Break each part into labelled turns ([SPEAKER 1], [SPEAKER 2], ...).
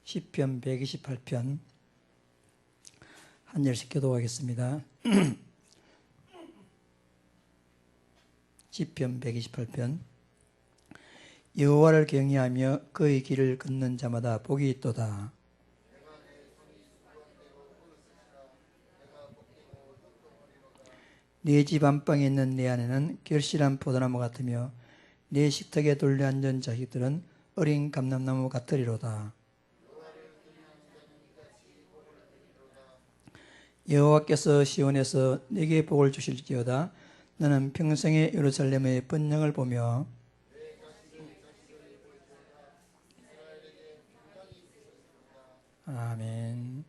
[SPEAKER 1] 시편 128편 한 절씩 교독하겠습니다. 시편 128편. 여호와를 경외하며 그의 길을 걷는 자마다 복이 있도다. 네 집 안방에 있는 내 아내는 결실한 포도나무 같으며 내 식탁에 둘러앉은 자식들은 어린 감람나무 같으리로다. 여호와께서 시온에서 내게 복을 주실지어다. 너는 평생에 예루살렘의 번영을 보며 아멘.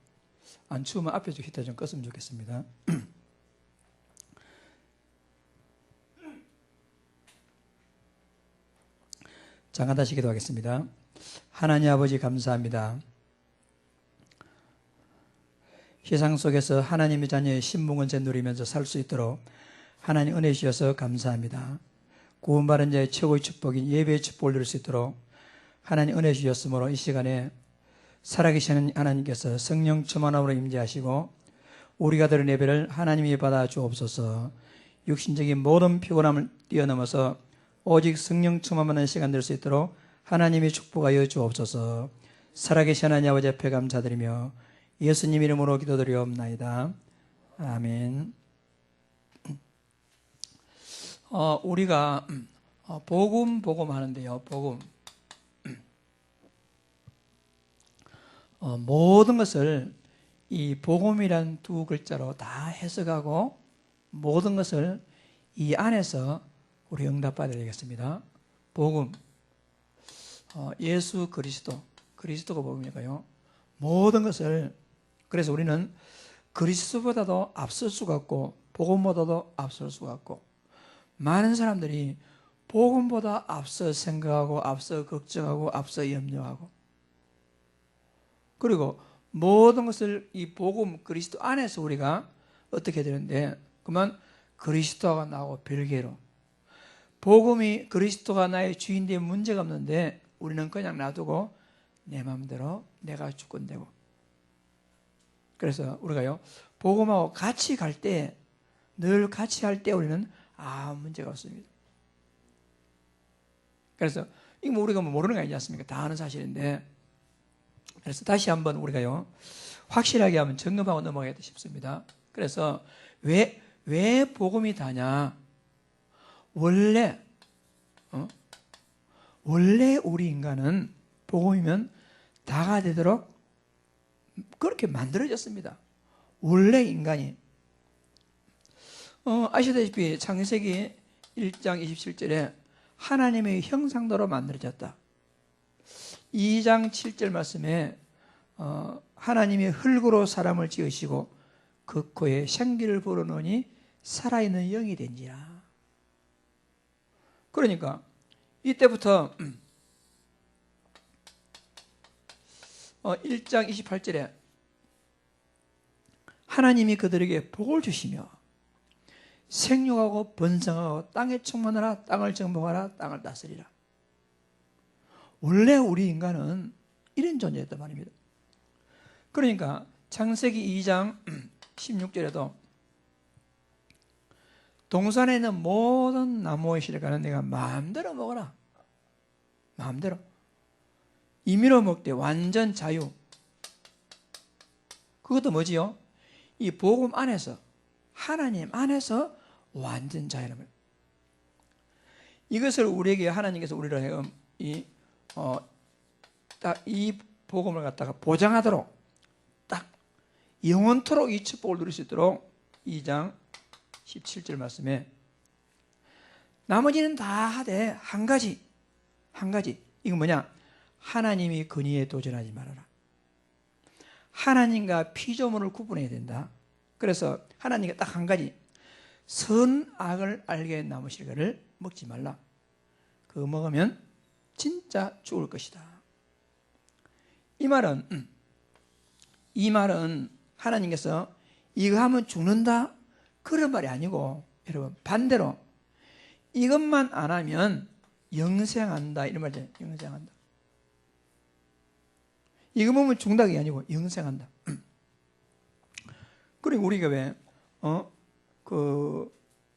[SPEAKER 1] 안 추우면 앞에 히터 좀 껐으면 좋겠습니다. 잠깐 다시 기도하겠습니다. 하나님 아버지 감사합니다. 세상 속에서 하나님의 자녀의 신분권세 누리면서 살 수 있도록 하나님 은혜 주셔서 감사합니다. 구원받은 자의 최고의 축복인 예배의 축복을 누릴 수 있도록 하나님 은혜 주셨으므로 이 시간에 살아계시는 하나님께서 성령 충만함으로 임재하시고 우리가 드린 예배를 하나님이 받아 주옵소서. 육신적인 모든 피곤함을 뛰어넘어서 오직 성령 충만하는 시간 될 수 있도록 하나님이 축복하여 주옵소서. 살아계신 하나님 아버지 앞에 감사드리며 예수님 이름으로 기도드리옵나이다. 아멘. 우리가 복음 하는데요. 복음. 모든 것을 이 복음이란 두 글자로 다 해석하고 모든 것을 이 안에서 우리 응답받아야 되겠습니다. 복음. 예수 그리스도가 복음이니까요. 모든 것을, 그래서 우리는 그리스도보다도 앞설 수가 없고 복음보다도 앞설 수가 없고, 많은 사람들이 복음보다 앞서 생각하고 앞서 걱정하고 앞서 염려하고, 그리고 모든 것을 이 복음 그리스도 안에서 우리가 어떻게 되는데, 그러면 그리스도가 나하고 별개로, 복음이 그리스도가 나의 주인되면 문제가 없는데 우리는 그냥 놔두고 내 마음대로 내가 주권되고. 그래서 우리가요, 복음하고 같이 갈 때, 늘 같이 할 때 우리는 아무 문제가 없습니다. 그래서 이거 뭐 우리가 모르는 거 아니지 않습니까? 다 아는 사실인데, 그래서 다시 한번 우리가요, 확실하게 한번 점검하고 넘어가야 싶습니다. 그래서 왜 복음이 다냐? 원래 우리 인간은 복음이면 다가 되도록 그렇게 만들어졌습니다. 원래 인간이. 아시다시피 창세기 1장 27절에 하나님의 형상대로 만들어졌다. 2장 7절 말씀에 하나님이 흙으로 사람을 지으시고 그 코에 생기를 불어넣으니 살아있는 영이 된지라. 그러니까 이때부터 1장 28절에 하나님이 그들에게 복을 주시며 생육하고 번성하고 땅에 충만하라, 땅을 정복하라, 땅을 다스리라. 원래 우리 인간은 이런 존재였단 말입니다. 그러니까 창세기 2장 16절에도 동산에 있는 모든 나무의 실과는 내가 마음대로 먹어라. 마음대로. 임의로 먹되 완전 자유. 그것도 뭐지요? 이 복음 안에서, 하나님 안에서 완전 자유라는 거예요. 이것을 우리에게 하나님께서 우리를 하여금 딱 이 복음을 갖다가 보장하도록, 딱 영원토록 이 축복을 누릴 수 있도록 2장 17절 말씀에 나머지는 다 하되 한 가지. 이건 뭐냐? 하나님이 근위에 도전하지 말아라. 하나님과 피조물을 구분해야 된다. 그래서 하나님이 딱 한 가지, 선악을 알게 나무 실과를 먹지 말라. 그거 먹으면 진짜 죽을 것이다. 이 말은 하나님께서 이거 하면 죽는다, 그런 말이 아니고, 여러분, 반대로 이것만 안 하면 영생한다, 이런 말이잖아요. 영생한다. 이거 보면 중닭이 아니고 영생한다. 그리고 우리가 왜,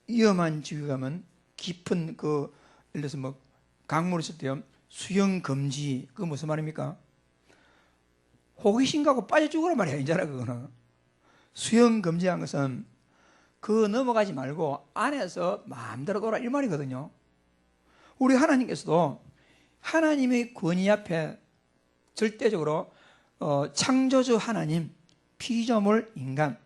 [SPEAKER 1] 위험한 지구 가면 깊은 예를 들어서 뭐, 강물 있을 때요, 수영 금지, 그거 무슨 말입니까? 호기심 갖고 빠져 죽으란 말이야, 이제라, 그거는. 수영 금지한 것은 그 넘어가지 말고 안에서 마음대로 놀아, 이 말이거든요. 우리 하나님께서도 하나님의 권위 앞에 절대적으로 창조주 하나님, 피조물 인간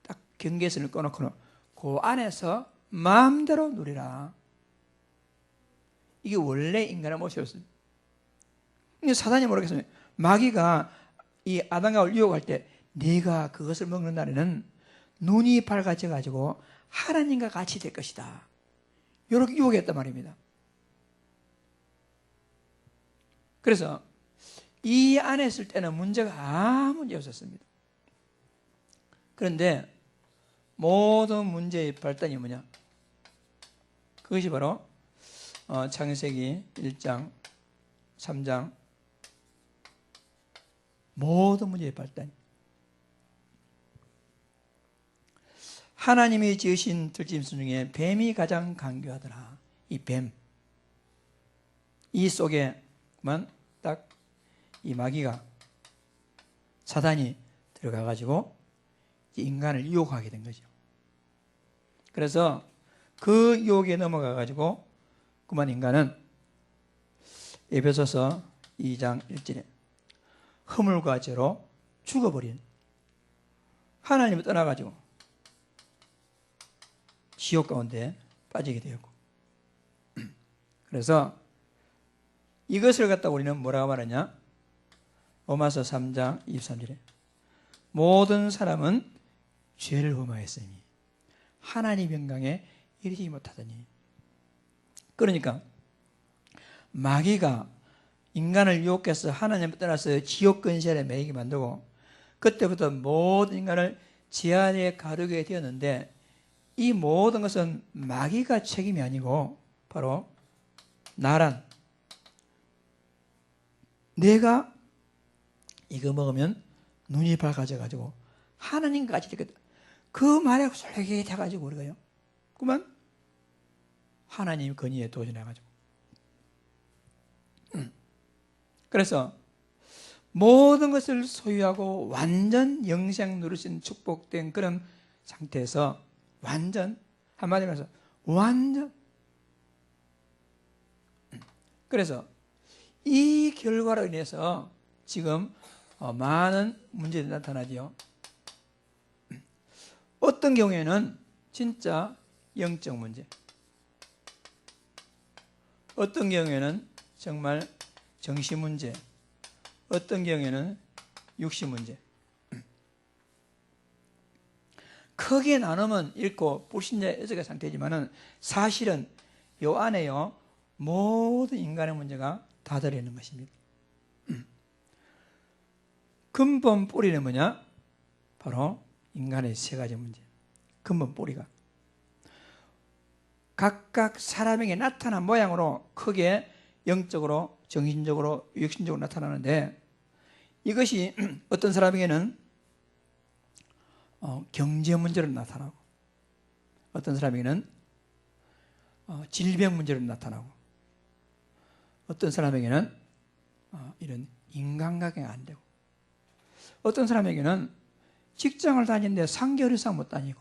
[SPEAKER 1] 딱 경계선을 꺼놓고는 그 안에서 마음대로 누리라. 이게 원래 인간의 모습이었습니다. 사단이 모르겠습니다. 마귀가 이 아담과 하와를 유혹할 때 네가 그것을 먹는 날에는 눈이 밝아져 가지고 하나님과 같이 될 것이다. 이렇게 유혹했단 말입니다. 그래서 이 안에 있을 때는 문제가 아무 문제 없었습니다. 그런데 모든 문제의 발단이 뭐냐? 그것이 바로 창세기 1장, 3장 모든 문제의 발단. 하나님이 지으신 들짐승 중에 뱀이 가장 간교하더라. 이 뱀. 이 속에만 딱 이 마귀가, 사단이 들어가가지고 인간을 유혹하게 된 거죠. 그래서 그 유혹에 넘어가가지고 그만 인간은 에베소서 2장 1절에 허물과 죄로 죽어버린, 하나님을 떠나가지고 지옥 가운데 빠지게 되었고, 그래서 이것을 갖다 우리는 뭐라고 말하냐? 로마서 3장 23절에 모든 사람은 죄를 범하였으니 하나님 영광에 이르지 못하더니. 그러니까 마귀가 인간을 유혹해서 하나님을 떠나서 지옥 근시에 매이게 만들고 그때부터 모든 인간을 죄안에 가두게 되었는데, 이 모든 것은 마귀가 책임이 아니고 바로 나란, 내가 이거 먹으면 눈이 밝아져 가지고 하나님과 같이 되겠다. 그 말에 솔깃해 가지고 우리가요, 그만 하나님 권위에 도전해 가지고. 그래서 모든 것을 소유하고 완전 영생 누리신 축복된 그런 상태에서 완전, 한마디로 해서 완전. 그래서 이 결과로 인해서 지금 많은 문제들이 나타나죠. 어떤 경우에는 진짜 영적 문제, 어떤 경우에는 정말 정신 문제, 어떤 경우에는 육신 문제. 크게 나누면 읽고 불신자 여섯의 상태지만은 사실은 요 안에요 모든 인간의 문제가 다 들어있는 것입니다. 근본 뿌리는 뭐냐? 바로 인간의 세 가지 문제. 근본 뿌리가 각각 사람에게 나타난 모양으로 크게 영적으로, 정신적으로, 육신적으로 나타나는데, 이것이 어떤 사람에게는 경제 문제로 나타나고, 어떤 사람에게는 질병 문제로 나타나고, 어떤 사람에게는 이런 인간관계가 안 되고, 어떤 사람에게는 직장을 다니는데 3개월 이상 못 다니고,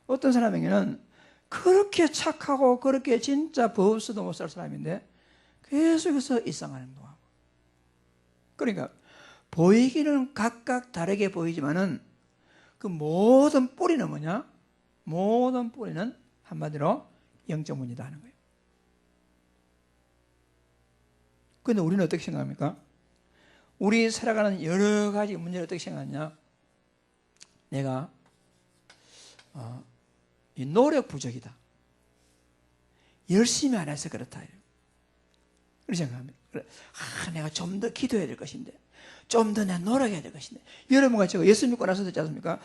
[SPEAKER 1] 어떤 사람에게는 그렇게 착하고 그렇게 진짜 법 없어도 못 살 사람인데 계속해서 일상을 행동하고. 그러니까 보이기는 각각 다르게 보이지만은 그 모든 뿌리는 뭐냐? 모든 뿌리는 한마디로 영적 문제다 하는 거예요. 그런데 우리는 어떻게 생각합니까? 우리 살아가는 여러 가지 문제를 어떻게 생각하냐? 내가 이 노력 부족이다, 열심히 안 해서 그렇다, 그렇게 생각합니다. 내가 좀 더 기도해야 될 것인데, 좀 더 내가 노력해야 될 것인데, 여러분과 제가 예수 믿고 나서 듣지 않습니까?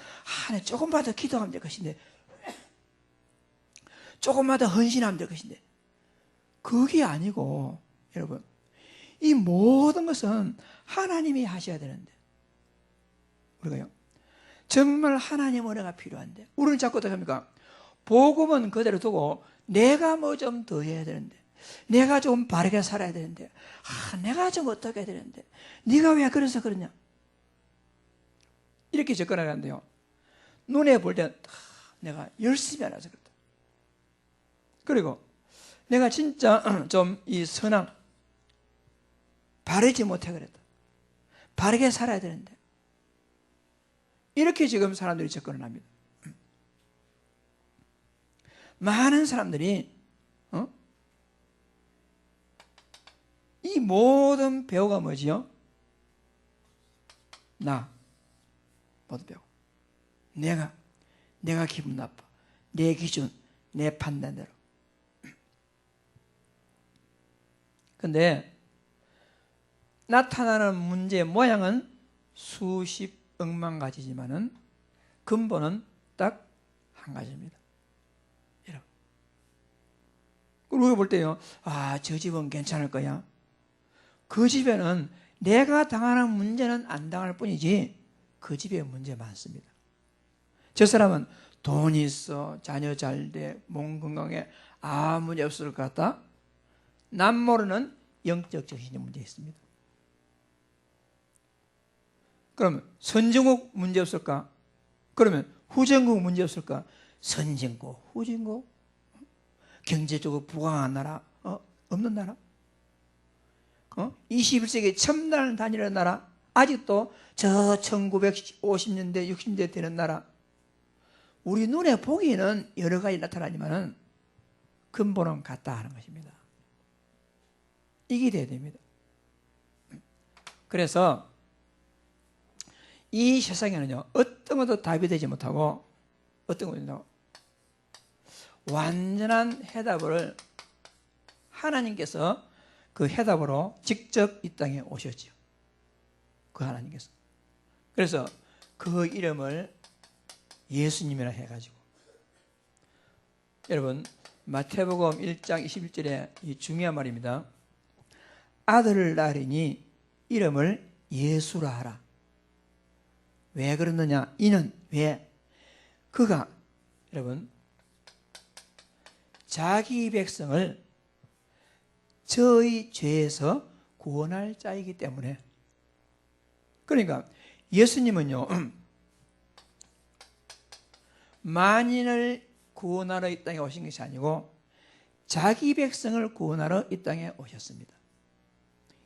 [SPEAKER 1] 내가 조금만 더 기도하면 될 것인데, 조금만 더 헌신하면 될 것인데. 그게 아니고, 여러분, 이 모든 것은 하나님이 하셔야 되는데 우리가요 정말 하나님 은혜가 필요한데 우리는 자꾸 어떻게 합니까? 복음은 그대로 두고 내가 뭐 좀 더 해야 되는데 내가 좀 바르게 살아야 되는데 내가 좀 어떻게 해야 되는데 네가 왜 그래서 그러냐 이렇게 접근하는데요 눈에 볼 때는 내가 열심히 안 해서 그렇다. 그리고 내가 진짜 좀 이 선악 바르지 못해 그랬다. 바르게 살아야 되는데 이렇게 지금 사람들이 접근을 합니다. 많은 사람들이 이 모든 배우가 뭐지요? 나 모든 배우 내가 기분 나빠 내 기준 내 판단대로. 근데 나타나는 문제의 모양은 수십억만 가지지만은 근본은 딱 한 가지입니다. 여러분, 우리가 볼 때요, 저 집은 괜찮을 거야. 그 집에는 내가 당하는 문제는 안 당할 뿐이지 그 집에 문제 많습니다. 저 사람은 돈이 있어, 자녀 잘 돼, 몸 건강에 아무 문제 없을 것 같다. 남 모르는 영적 정신의 문제 있습니다. 그러면 선진국 문제 없을까? 그러면 후진국 문제 없을까? 선진국, 후진국, 경제적으로 부강한 나라, 없는 나라? 21세기 첨단 단일한 나라, 아직도 저 1950년대, 60년대 되는 나라, 우리 눈에 보기에는 여러 가지 나타나지만은 근본은 같다 하는 것입니다. 이게 돼야 됩니다. 그래서 이 세상에는요, 어떤 것도 답이 되지 못하고, 어떤 것도 완전한 해답을 하나님께서 그 해답으로 직접 이 땅에 오셨죠. 그 하나님께서. 그래서 그 이름을 예수님이라 해가지고. 여러분, 마태복음 1장 21절에 이 중요한 말입니다. 아들을 낳으리니 이름을 예수라 하라. 왜 그러느냐? 이는 왜? 그가 여러분 자기 백성을 저의 죄에서 구원할 자이기 때문에. 그러니까 예수님은요 만인을 구원하러 이 땅에 오신 것이 아니고 자기 백성을 구원하러 이 땅에 오셨습니다.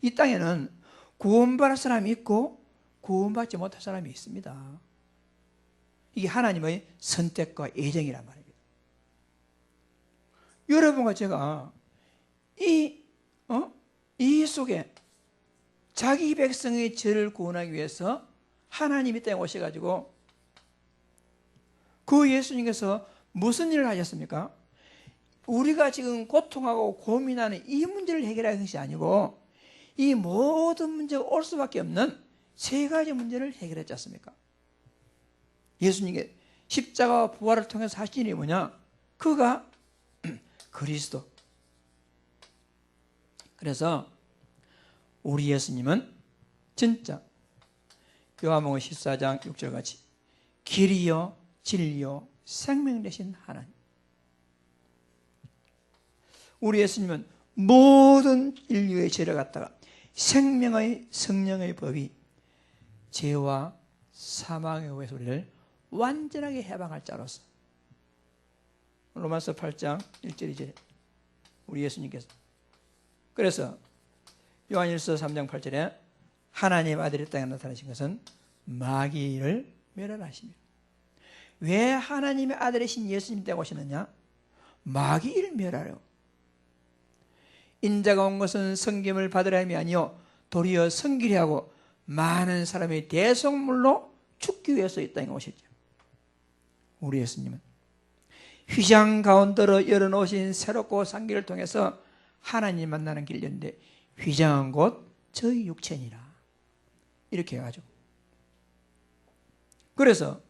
[SPEAKER 1] 이 땅에는 구원받을 사람이 있고 구원받지 못할 사람이 있습니다. 이게 하나님의 선택과 예정이란 말입니다. 여러분과 제가 이 속에 자기 백성의 죄를 구원하기 위해서 하나님이 땅에 오셔가지고 그 예수님께서 무슨 일을 하셨습니까? 우리가 지금 고통하고 고민하는 이 문제를 해결하는 것이 아니고 이 모든 문제가 올 수밖에 없는 세 가지 문제를 해결했지 않습니까? 예수님의 십자가와 부활을 통해서 하신 일이 뭐냐? 그가 그리스도. 그래서 우리 예수님은 진짜 요한복음 14장 6절 같이 길이요 진리요 생명 되신 하나님. 우리 예수님은 모든 인류의 죄를 갖다가 생명의 성령의 법이 죄와 사망의 외소리를 완전하게 해방할 자로서 로마서 8장 1절 2절 우리 예수님께서 그래서 요한일서 3장 8절에 하나님 아들이 땅에 나타나신 것은 마귀를 멸하십니다. 왜 하나님의 아들이신 예수님 때가 오시느냐? 마귀를 멸하려. 인자가 온 것은 섬김을 받으려 함이 아니요 도리어 섬기려 하고 많은 사람의 대속물로 죽기 위해서 이 땅에 오셨죠. 우리 예수님은 휘장 가운데로 열어놓으신 새롭고 산 길을 통해서 하나님 만나는 길이었는데 휘장은 곧 저희 육체니라 이렇게 해가지고 그래서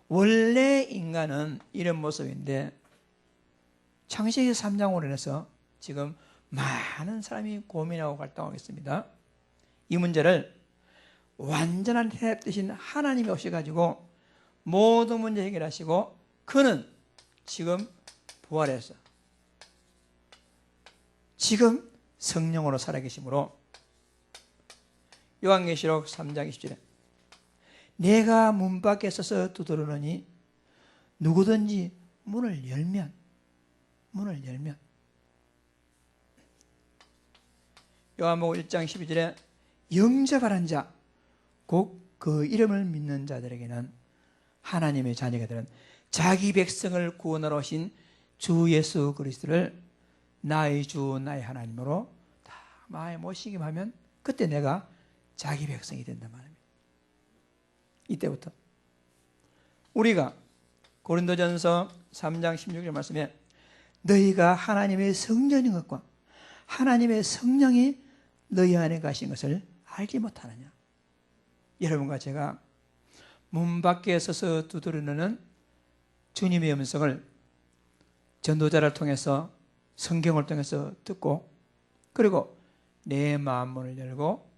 [SPEAKER 1] 원래 인간은 이런 모습인데 창세기 3장으로 인해서 지금 많은 사람이 고민하고 갈등하고 있습니다. 이 문제를 완전한 해답 되신 하나님이 오셔가지고 모든 문제 해결하시고 그는 지금 부활해서 지금 성령으로 살아계시므로 요한계시록 3장 20절에 내가 문 밖에 서서 두드리노니 누구든지 문을 열면 요한복음 1장 12절에 영접하는 자 곧 그 이름을 믿는 자들에게는 하나님의 자녀가 되는 자기 백성을 구원하러 오신 주 예수 그리스도를 나의 주 나의 하나님으로 다 마음에 모시기만 하면 그때 내가 자기 백성이 된단 말입니다. 이때부터 우리가 고린도전서 3장 16절 말씀에 너희가 하나님의 성전인 것과 하나님의 성령이 너희 안에 가신 것을 알지 못하느냐. 여러분과 제가 문 밖에 서서 두드리는 주님의 음성을 전도자를 통해서 성경을 통해서 듣고 그리고 내 마음문을 열고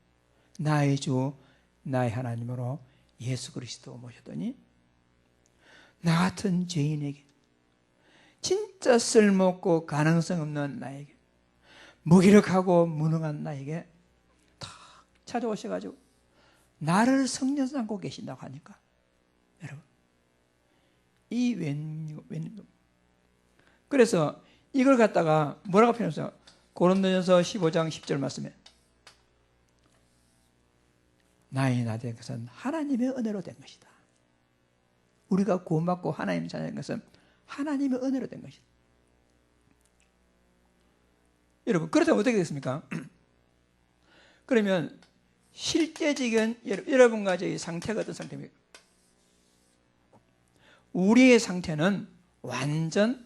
[SPEAKER 1] 나의 주 나의 하나님으로 예수 그리스도 모셨더니 나 같은 죄인에게 진짜 쓸모없고 가능성 없는 나에게 무기력하고 무능한 나에게 탁 찾아오셔가지고 나를 성령 삼고 계신다고 하니까 여러분 이 웬일 그래서 이걸 갖다가 뭐라고 표현했어요? 고린도전서 15장 10절 말씀에 나의 나 된 것은 하나님의 은혜로 된 것이다. 우리가 구원받고 하나님의 자녀된 것은 하나님의 은혜로 된 것이다. 여러분 그렇다면 어떻게 됐습니까? 그러면 실제적인 여러분과 저의 상태가 어떤 상태입니까? 우리의 상태는 완전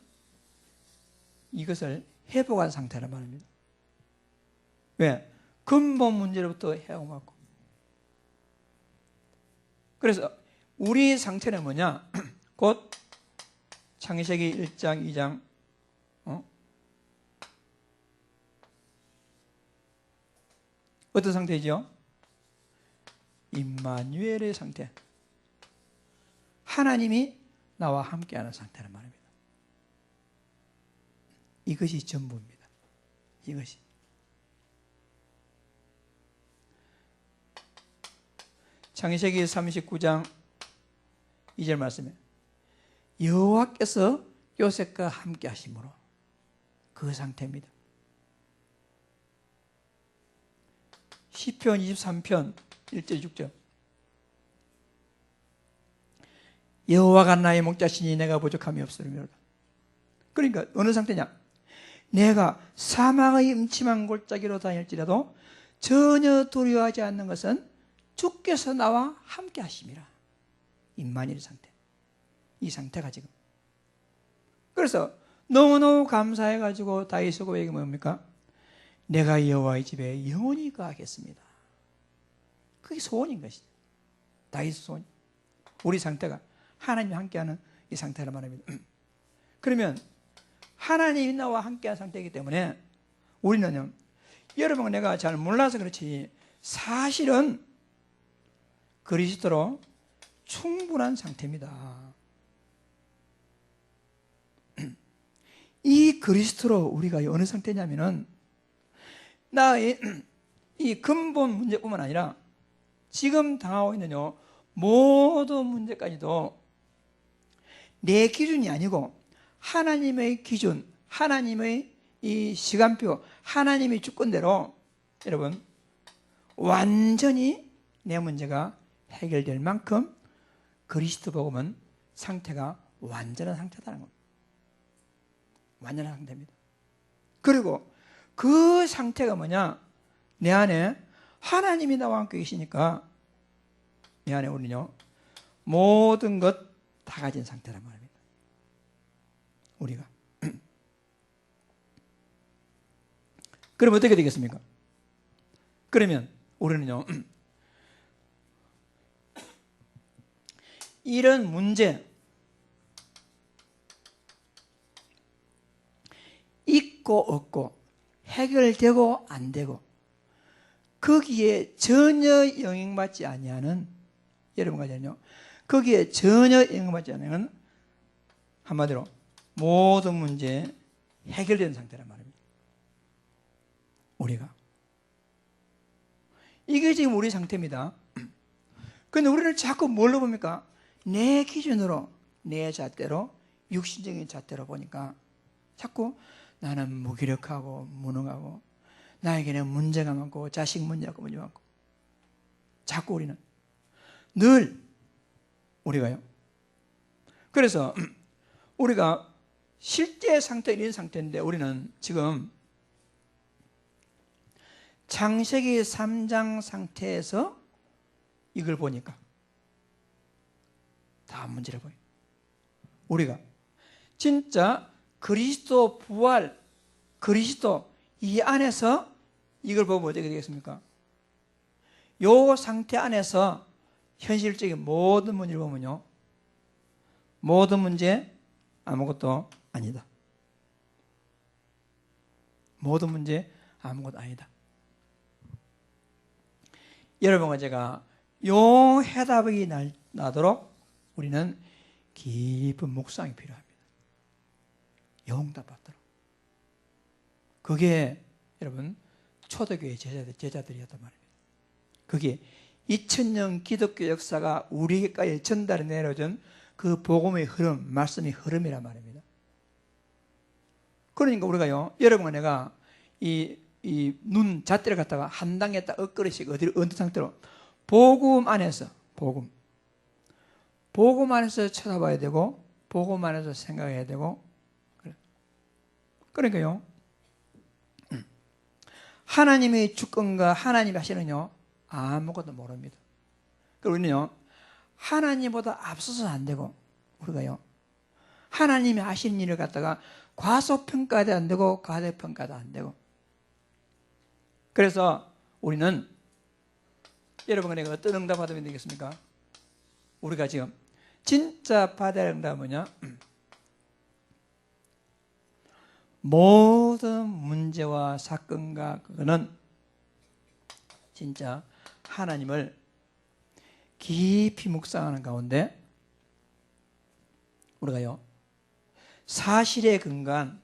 [SPEAKER 1] 이것을 회복한 상태란 말입니다. 왜? 근본 문제로부터 해방받고. 그래서 우리 상태는 뭐냐? 곧 창세기 1장 2장 어떤 상태죠? 임마누엘의 상태. 하나님이 나와 함께하는 상태란 말입니다. 이것이 전부입니다. 이것이. 창세기 39장 2절 말씀에 여호와께서 요셉과 함께 하심으로 그 상태입니다. 시편 23편 1절 6절 여호와가 나의 목자시니 내가 부족함이 없으리로다. 그러니까 어느 상태냐? 내가 사망의 음침한 골짜기로 다닐지라도 전혀 두려워하지 않는 것은 주께서 나와 함께 하심이라. 임마누엘 상태. 이 상태가 지금. 그래서 너무너무 감사해가지고 다윗의 고백이 뭡니까? 내가 여호와의 집에 영원히 거하겠습니다. 그게 소원인 것이죠. 다윗의 소원. 우리 상태가 하나님이 함께하는 이 상태란 말입니다. 그러면 하나님이 나와 함께한 상태이기 때문에 우리는요, 여러분 내가 잘 몰라서 그렇지 사실은 그리스도로 충분한 상태입니다. 이 그리스도로 우리가 어느 상태냐면은 나의 이 근본 문제뿐만 아니라 지금 당하고 있는 모든 문제까지도 내 기준이 아니고 하나님의 기준, 하나님의 이 시간표, 하나님의 주권대로 여러분 완전히 내 문제가 해결될 만큼 그리스도 복음은 상태가 완전한 상태다는 겁니다. 완전한 상태입니다. 그리고 그 상태가 뭐냐? 내 안에 하나님이 나와 함께 계시니까 내 안에 우리는요 모든 것 다 가진 상태란 말입니다. 우리가. 그럼 어떻게 되겠습니까? 그러면 우리는요 이런 문제 있고 없고 해결되고 안 되고 거기에 전혀 영향받지 아니하는, 여러분과 저는요, 거기에 전혀 영향받지 않는, 한마디로 모든 문제 해결된 상태란 말입니다. 우리가. 이게 지금 우리 상태입니다. 그런데 우리는 자꾸 뭘로 봅니까? 내 기준으로, 내 잣대로, 육신적인 잣대로 보니까 자꾸 나는 무기력하고 무능하고 나에게는 문제가 많고 자식 문제가 많고, 자꾸 우리는 늘 우리가요. 그래서 우리가 실제 상태, 이런 상태인데 우리는 지금 창세기 3장 상태에서 이걸 보니까 다 문제를 보여요. 우리가 진짜 그리스도 부활, 그리스도 이 안에서 이걸 보면 어떻게 되겠습니까? 이 상태 안에서 현실적인 모든 문제를 보면요, 모든 문제 아무것도 아니다. 모든 문제 아무것도 아니다. 여러분과 제가 요 해답이 나도록 우리는 깊은 묵상이 필요합니다. 영답 받도록. 그게 여러분 초대교회 제자들이었단 말입니다. 그게 2000년 기독교 역사가 우리에게까지 전달해 내려준 그 복음의 흐름, 말씀의 흐름이란 말입니다. 그러니까 우리가요, 여러분과 내가 이 눈 잣대를 갖다가 한 단계 딱 엇그릇씩 어느 상태로 복음 안에서, 복음 안에서 쳐다봐야 되고 복음 안에서 생각해야 되고, 그러니까요, 하나님의 주권과 하나님이 하시는요 아무것도 모릅니다. 그리고 우리는요 하나님보다 앞서서는 안 되고, 우리가요 하나님이 하시는 일을 갖다가 과소평가도 안 되고 과대평가도 안 되고, 그래서 우리는 여러분과 내가 어떤 응답 받으면 되겠습니까? 우리가 지금 진짜 받아야 할 응답은 뭐냐? 모든 문제와 사건과 그거는 진짜 하나님을 깊이 묵상하는 가운데 우리가요 사실에 근거한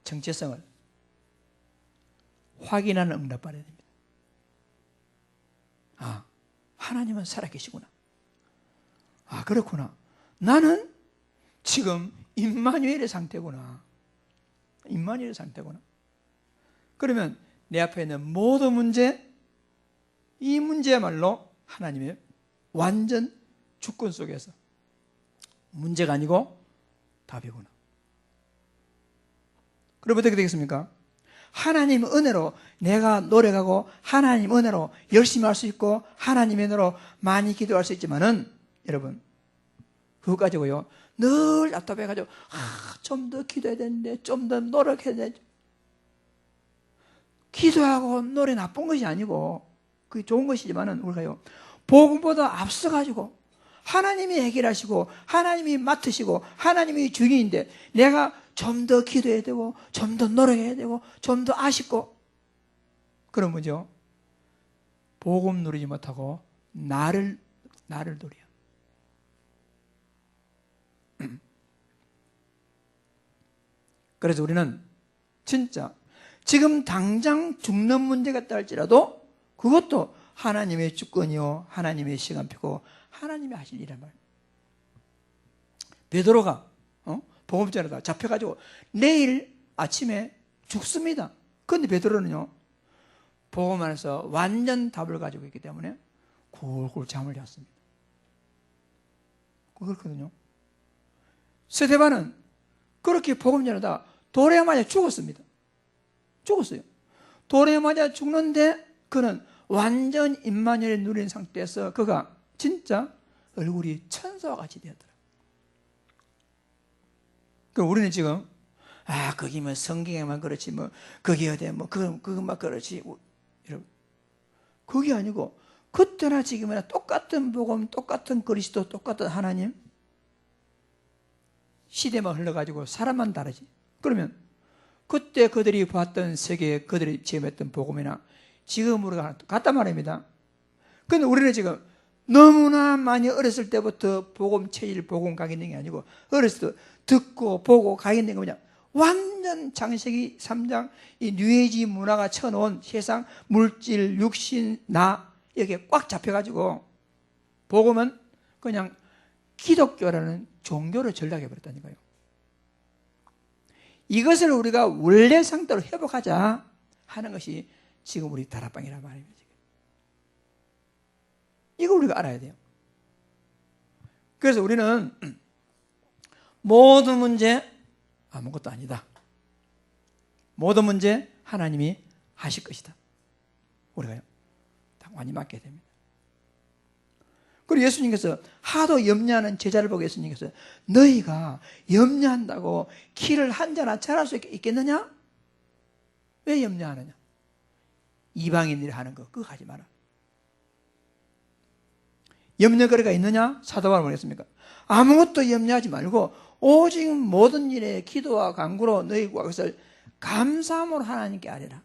[SPEAKER 1] 정체성을 확인하는 응답 받아야 됩니다. 아, 하나님은 살아계시구나. 아, 그렇구나. 나는 지금 임마누엘의 상태구나. 임마누엘의 상태구나. 그러면 내 앞에 있는 모든 문제, 이 문제야말로 하나님의 완전 주권 속에서 문제가 아니고 답이구나. 그럼 어떻게 되겠습니까? 하나님 은혜로 내가 노력하고 하나님 은혜로 열심히 할 수 있고 하나님의 은혜로 많이 기도할 수 있지만은 여러분 그거 가지고요 늘 답답해가지고 좀 더 기도해야 되는데 좀 더 노력해야 되는데, 기도하고 노래 나쁜 것이 아니고 그게 좋은 것이지만은 우리가요 복음보다 앞서가지고 하나님이 해결하시고 하나님이 맡으시고 하나님이 주인인데 내가 좀 더 기도해야 되고 좀 더 노력해야 되고 좀 더 아쉽고, 그런 거죠. 복음 누리지 못하고 나를 누려. 그래서 우리는 진짜 지금 당장 죽는 문제가 있다 할지라도 그것도 하나님의 주권이요 하나님의 시간표고 하나님이 하실 일이란 말이에요. 베드로가 복음전에다 잡혀가지고 내일 아침에 죽습니다. 그런데 베드로는요 복음 안에서 완전 답을 가지고 있기 때문에 굴굴 잠을 잤습니다. 그렇거든요. 스데반은 그렇게 복음 전에다 돌에 맞아 죽었습니다. 죽었어요. 돌에 맞아 죽는데 그는 완전 임마누엘을 누린 상태에서 그가 진짜 얼굴이 천사와 같이 되었더라. 그럼 우리는 지금 거기 뭐 성경에만 그렇지 뭐 거기 어디 뭐 그것만 그렇지, 여러분 그게 아니고 그때나 지금이나 똑같은 복음, 똑같은 그리스도, 똑같은 하나님, 시대만 흘러가지고 사람만 다르지. 그러면 그때 그들이 봤던 세계, 그들이 체험했던 복음이나 지금 우리가 같단 말입니다. 근데 우리는 지금 너무나 많이 어렸을 때부터 복음 체질, 복음 가겠는 게 아니고 어렸을 때 듣고 보고 가겠는 게 뭐냐, 완전 창세기 3장 이 뉴에이지 문화가 쳐놓은 세상 물질, 육신, 나 이렇게 꽉 잡혀가지고 복음은 그냥 기독교라는 종교를 전락해버렸다니까요. 이것을 우리가 원래 상태로 회복하자 하는 것이 지금 우리 다락방이란 말입니다. 이거 우리가 알아야 돼요. 그래서 우리는 모든 문제 아무것도 아니다. 모든 문제 하나님이 하실 것이다. 우리가요, 다 완전히 맡겨야 됩니다. 그리고 예수님께서 하도 염려하는 제자를 보고 예수님께서 너희가 염려한다고 키를 한 자나 잘할 수 있겠느냐? 왜 염려하느냐? 이방인들이 하는 거 그거 하지 마라. 염려거리가 있느냐? 사도 바울은 뭐랬습니까? 아무것도 염려하지 말고 오직 모든 일에 기도와 간구로 너희가 그것을 감사함으로 하나님께 아뢰라.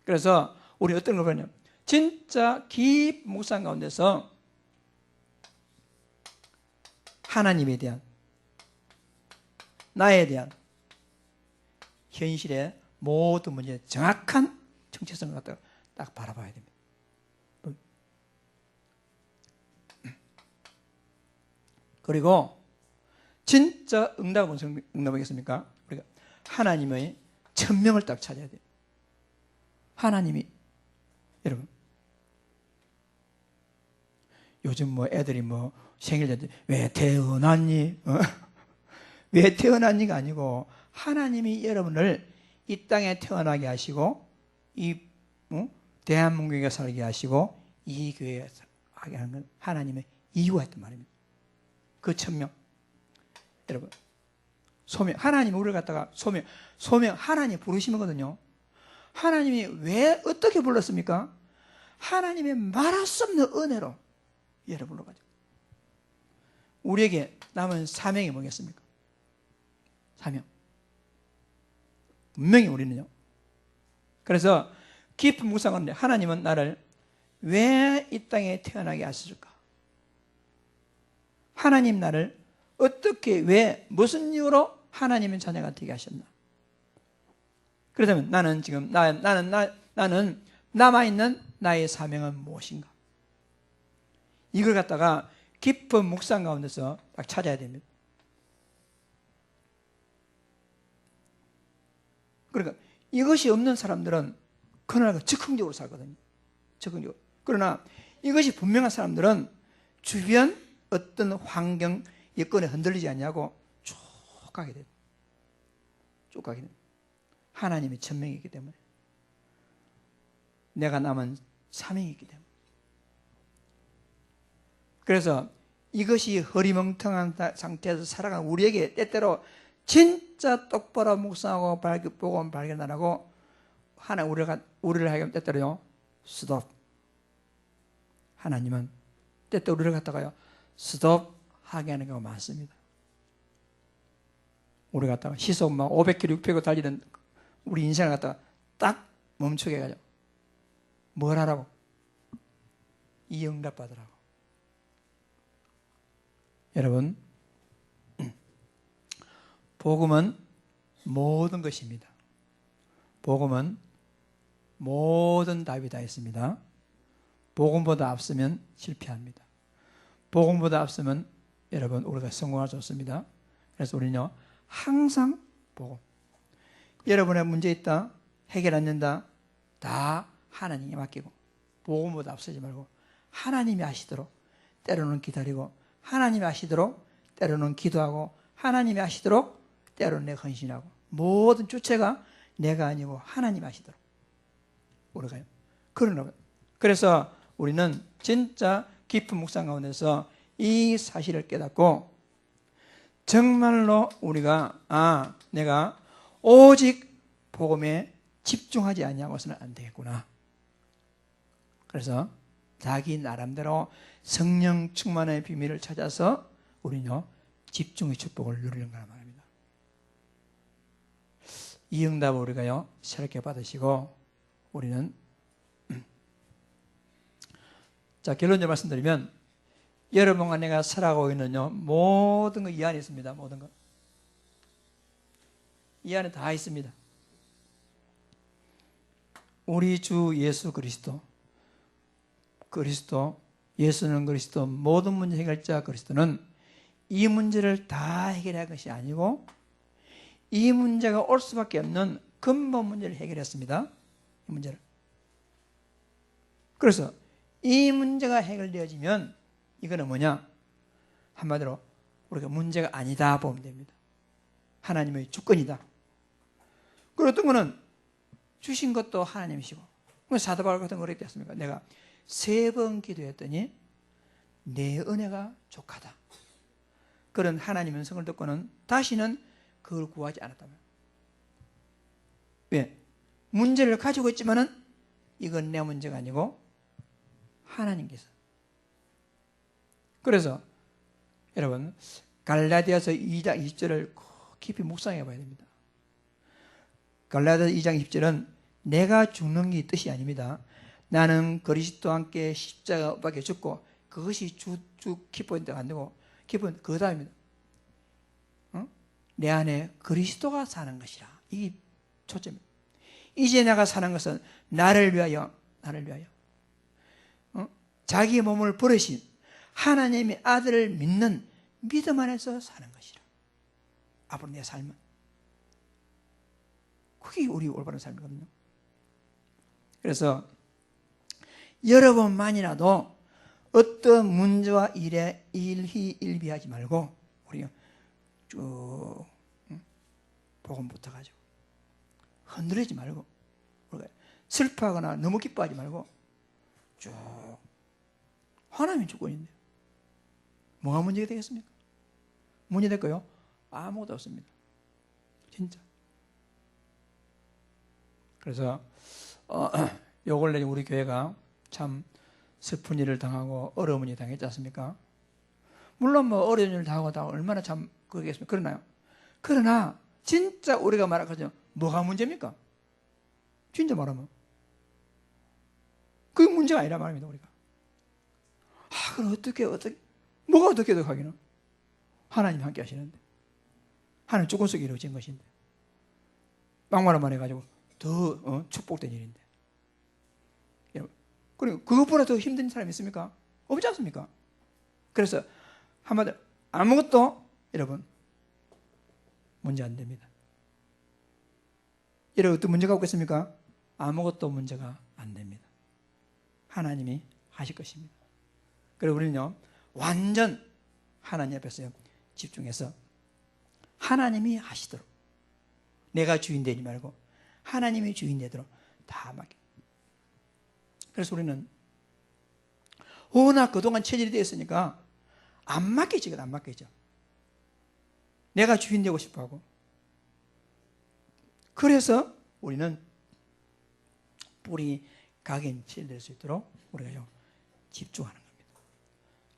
[SPEAKER 1] 그래서 우리 어떤 걸 보냐면 진짜 깊은 묵상 가운데서 하나님에 대한, 나에 대한 현실의 모든 문제의 정확한 정체성을 갖다가 딱 바라봐야 됩니다. 그리고 진짜 응답은 무슨 응답이겠습니까? 우리가 하나님의 천명을 딱 찾아야 돼요. 하나님이, 여러분, 요즘 뭐 애들이 뭐 생일 때 왜 태어났니? 왜 태어났니가 아니고 하나님이 여러분을 이 땅에 태어나게 하시고 이 대한민국에 살게 하시고 이 교회에 하게 하는 건 하나님의 이유가 있단 말입니다. 그 천명, 여러분, 소명, 하나님 우리를 갖다가 소명 하나님 부르시면거든요. 하나님이 왜 어떻게 불렀습니까? 하나님의 말할 수 없는 은혜로 여러분을 가지고 우리에게 남은 사명이 뭐겠습니까? 사명. 분명히 우리는요. 그래서 깊은 묵상하는데 하나님은 나를 왜 이 땅에 태어나게 하셨을까? 하나님 나를 어떻게, 왜, 무슨 이유로 하나님의 자녀가 되게 하셨나? 그렇다면 나는 지금 나는 남아있는 나의 사명은 무엇인가? 이걸 갖다가 깊은 묵상 가운데서 딱 찾아야 됩니다. 그러니까 이것이 없는 사람들은 그날 즉흥적으로 살거든요. 즉흥적으로. 그러나 이것이 분명한 사람들은 주변 어떤 환경, 여건에 흔들리지 않냐고 쭉 가게 됩니다. 쭉 가게 됩니다. 하나님의 천명이 있기 때문에, 내가 남은 사명이 있기 때문에. 그래서 이것이 허리멍텅한 상태에서 살아가는 우리에게 때때로 진짜 똑바로 묵상하고 복음 발견하라고 우리를 하여금 때때로요, 스톱. 하나님은 때때로 우리를 갖다가요, 스톱 하게 하는 경우가 많습니다. 우리 갖다가 시속 막 500km, 600km 달리는 우리 인생을 갖다가 딱 멈추게 해가지고 뭘 하라고? 이 응답 받으라고. 여러분, 복음은 모든 것입니다. 복음은 모든 답이 다 있습니다. 복음보다 앞서면 실패합니다. 복음보다 앞서면 여러분 우리가 성공할 수 없습니다. 그래서 우리는요, 항상 복음. 여러분의 문제 있다, 해결 안 된다, 다 하나님께 맡기고 복음보다 앞서지 말고 하나님이 아시도록 때로는 기다리고, 하나님이 아시도록 때로는 기도하고, 하나님이 아시도록 때로는 내가 헌신하고, 모든 주체가 내가 아니고 하나님이 아시도록 우리가요. 그래서 우리는 진짜 깊은 묵상 가운데서 이 사실을 깨닫고 정말로 우리가 내가 오직 복음에 집중하지 않냐고서는 안 되겠구나. 그래서 자기 나름대로 성령 충만의 비밀을 찾아서 우리는요, 집중의 축복을 누리는 거란 말입니다. 이 응답을 우리가요 새롭게 받으시고 우리는 자 결론적으로 말씀드리면 여러분과 내가 살아가고 있는요 모든 거 이 안에 있습니다. 모든 거 이 안에 다 있습니다. 우리 주 예수 그리스도 예수는 그리스도 모든 문제 해결자 그리스도는 이 문제를 다 해결할 것이 아니고 이 문제가 올 수밖에 없는 근본 문제를 해결했습니다. 이 문제를. 그래서 이 문제가 해결되어지면 이거는 뭐냐? 한마디로 우리가 문제가 아니다 보면 됩니다. 하나님의 주권이다. 그리고 어떤 거는 주신 것도 하나님이시고 사도 바울 같은 거 어떻게 됐습니까? 내가 3번 기도했더니 내 은혜가 족하다. 그런 하나님의 성을 듣고는 다시는 그걸 구하지 않았다면 왜? 문제를 가지고 있지만은 이건 내 문제가 아니고 하나님께서. 그래서 여러분 갈라디아서 2장 20절을 깊이 묵상해 봐야 됩니다. 갈라디아서 2장 20절은 내가 죽는 게 뜻이 아닙니다. 나는 그리스도와 함께 십자가 밖에 죽고 그것이 주 키포인트가 안 되고 키포인트 그 다음입니다. 내 안에 그리스도가 사는 것이라. 이게 초점입니다. 이제 내가 사는 것은 나를 위하여 자기 몸을 버리신 하나님의 아들을 믿는 믿음 안에서 사는 것이라. 앞으로 내 삶은 그게 우리 올바른 삶이거든요. 그래서 여러분만이라도 어떤 문제와 일에 일희일비하지 말고 우리가 쭉 복음부터 가지고 흔들리지 말고 우리가 슬퍼하거나 너무 기뻐하지 말고 쭉 하나님의 주권인데 뭐가 문제가 되겠습니까? 문제 될까요? 아무것도 없습니다. 진짜. 그래서 요 근래 우리 교회가 참 슬픈 일을 당하고 어려운 일을 당했지 않습니까? 물론 뭐 어려운 일을 당하고 얼마나 참 그러겠습니까? 그러나요? 그러나 진짜 우리가 말하거든요. 뭐가 문제입니까? 진짜 말하면 그게 문제가 아니란 말입니다. 우리가. 그럼 뭐가 어떻게 하기는? 하나님 함께 하시는데 하나님 조건 속에 이루어진 것인데 막말만 해가지고 더 축복된 일인데 그리고 그것보다 더 힘든 사람이 있습니까? 없지 않습니까? 그래서 한마디로 아무것도 여러분 문제 안 됩니다. 여러분 어떤 문제가 없겠습니까? 아무것도 문제가 안 됩니다. 하나님이 하실 것입니다. 그리고 우리는요 완전 하나님 앞에서 집중해서 하나님이 하시도록 내가 주인 되지 말고 하나님이 주인 되도록 다 맡겨. 그래서 우리는 워낙 그동안 체질이 되어 있으니까 안 맡기죠. 안 맡기죠. 내가 주인 되고 싶어하고. 그래서 우리는 뿌리 각인 칠 수 있도록 우리가 집중하는 겁니다.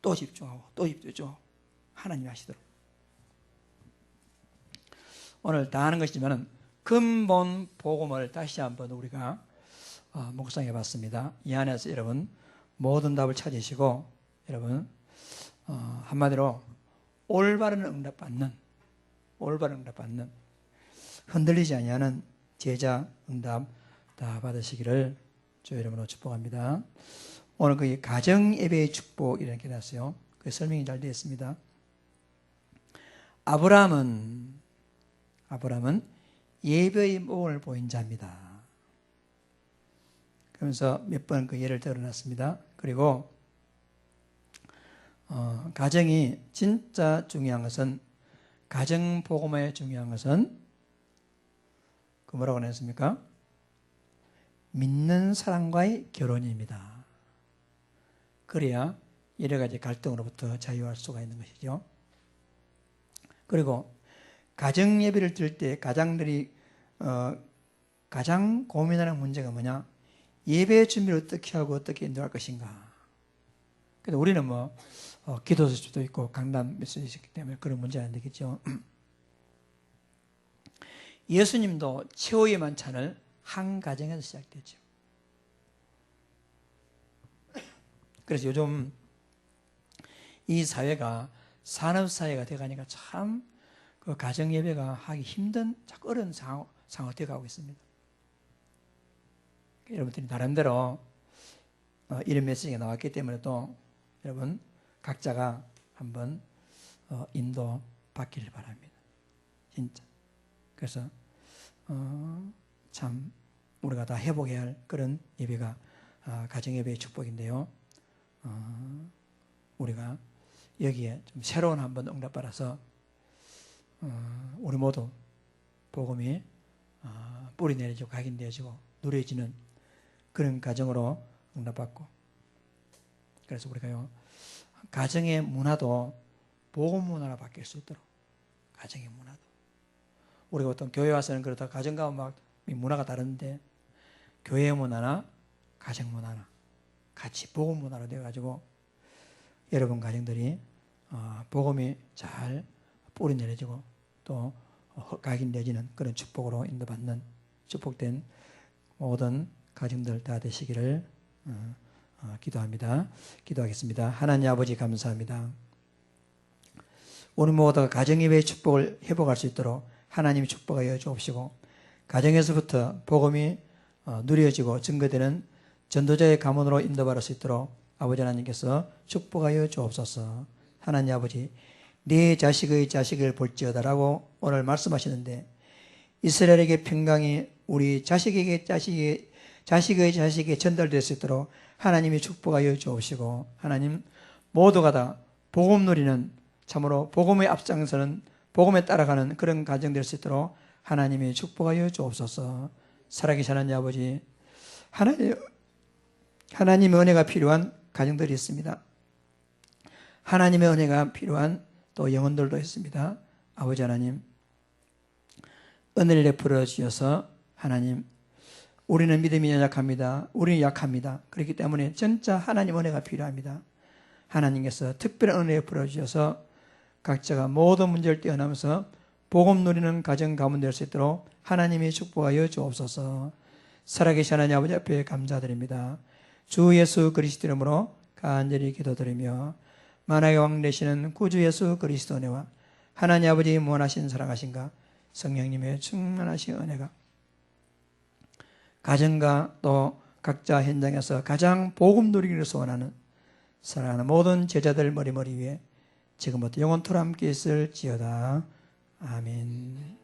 [SPEAKER 1] 또 집중하고 또 집중하고 하나님이 하시도록. 오늘 다 하는 것이지만 근본 복음을 다시 한번 우리가 묵상해 봤습니다. 이 안에서 여러분 모든 답을 찾으시고 여러분 한마디로 올바른 응답 받는 흔들리지 아니하는 제자 응답 다 받으시기를 주 이름으로 축복합니다. 오늘 그 가정 예배의 축복 이렇게 나왔어요. 그 설명이 잘 되어 있습니다. 아브라함은 예배의 모범을 보인 자입니다. 그러면서 몇 번 그 예를 들어놨습니다. 그리고 가정이 진짜 중요한 것은 가정 복음의 중요한 것은 그 뭐라고 했습니까? 믿는 사람과의 결혼입니다. 그래야 여러 가지 갈등으로부터 자유할 수가 있는 것이죠. 그리고 가정 예배를 드릴 때 가장들이 가장 고민하는 문제가 뭐냐? 예배 준비를 어떻게 하고 어떻게 인도할 것인가. 그래서 우리는 뭐 기도서도 있고 강단 메시지 있기 때문에 그런 문제는 안 되겠죠. 예수님도 최후의 만찬을 한 가정에서 시작되죠. 그래서 요즘 이 사회가 산업사회가 돼가니까 참 그 가정예배가 하기 힘든 자꾸 어려운 상황이 되어가고 있습니다. 여러분들이 나름대로 이런 메시지가 나왔기 때문에 또 여러분 각자가 한번 인도 받기를 바랍니다. 진짜. 그래서 참 우리가 다 회복해야 할 그런 예배가 가정예배의 축복인데요. 우리가 여기에 좀 새로운 한번 응답받아서 우리 모두 복음이 뿌리 내려지고 각인되어지고 누려지는 그런 가정으로 응답받고, 그래서 우리가요 가정의 문화도 복음 문화로 바뀔 수 있도록, 가정의 문화도 우리가 어떤 교회 와서는 그렇다 가정과 막 문화가 다른데 교회 문화나 가정 문화나 같이 복음 문화로 되어가지고 여러분 가정들이 복음이 잘 뿌리 내려지고 또 각인되어지는 그런 축복으로 인도받는 축복된 모든 가정들 다 되시기를 기도합니다. 기도하겠습니다. 하나님 아버지 감사합니다. 오늘 모두가 가정예배의 축복을 회복할 수 있도록 하나님이 축복하여 주옵시고, 가정에서부터 복음이 누려지고 증거되는 전도자의 가문으로 인도받을 수 있도록 아버지 하나님께서 축복하여 주옵소서. 하나님 아버지, 네 자식의 자식을 볼지어다라고 오늘 말씀하시는데, 이스라엘에게 평강이 우리 자식에게 자식의 자식에 전달될 수 있도록 하나님이 축복하여 주옵시고, 하나님 모두가 다 복음 누리는, 참으로 복음의 앞장서는, 복음에 따라가는 그런 가정 될 수 있도록 하나님이 축복하여 주옵소서. 살아계신 하나님 아버지, 하나님의 은혜가 필요한 가정들이 있습니다. 하나님의 은혜가 필요한 또 영혼들도 있습니다. 아버지 하나님, 은혜를 베풀어 주셔서, 하나님 우리는 믿음이 연약합니다. 우리는 약합니다. 그렇기 때문에 진짜 하나님 은혜가 필요합니다. 하나님께서 특별한 은혜 베풀어 주셔서 각자가 모든 문제를 뛰어넘어서 복음 누리는 가정 가문 될 수 있도록 하나님이 축복하여 주옵소서. 살아계신 하나님 아버지 앞에 감사드립니다. 주 예수 그리스도 이름으로 간절히 기도드리며, 만왕의 왕 되시는 구주 예수 그리스도 은혜와 하나님 아버지 무한하신 사랑하신가 성령님의 충만하신 은혜가 가정과 또 각자 현장에서 가장 복음 누리기를 소원하는 사랑하는 모든 제자들 머리 위에 지금부터 영원토록 함께 있을지어다. 아멘.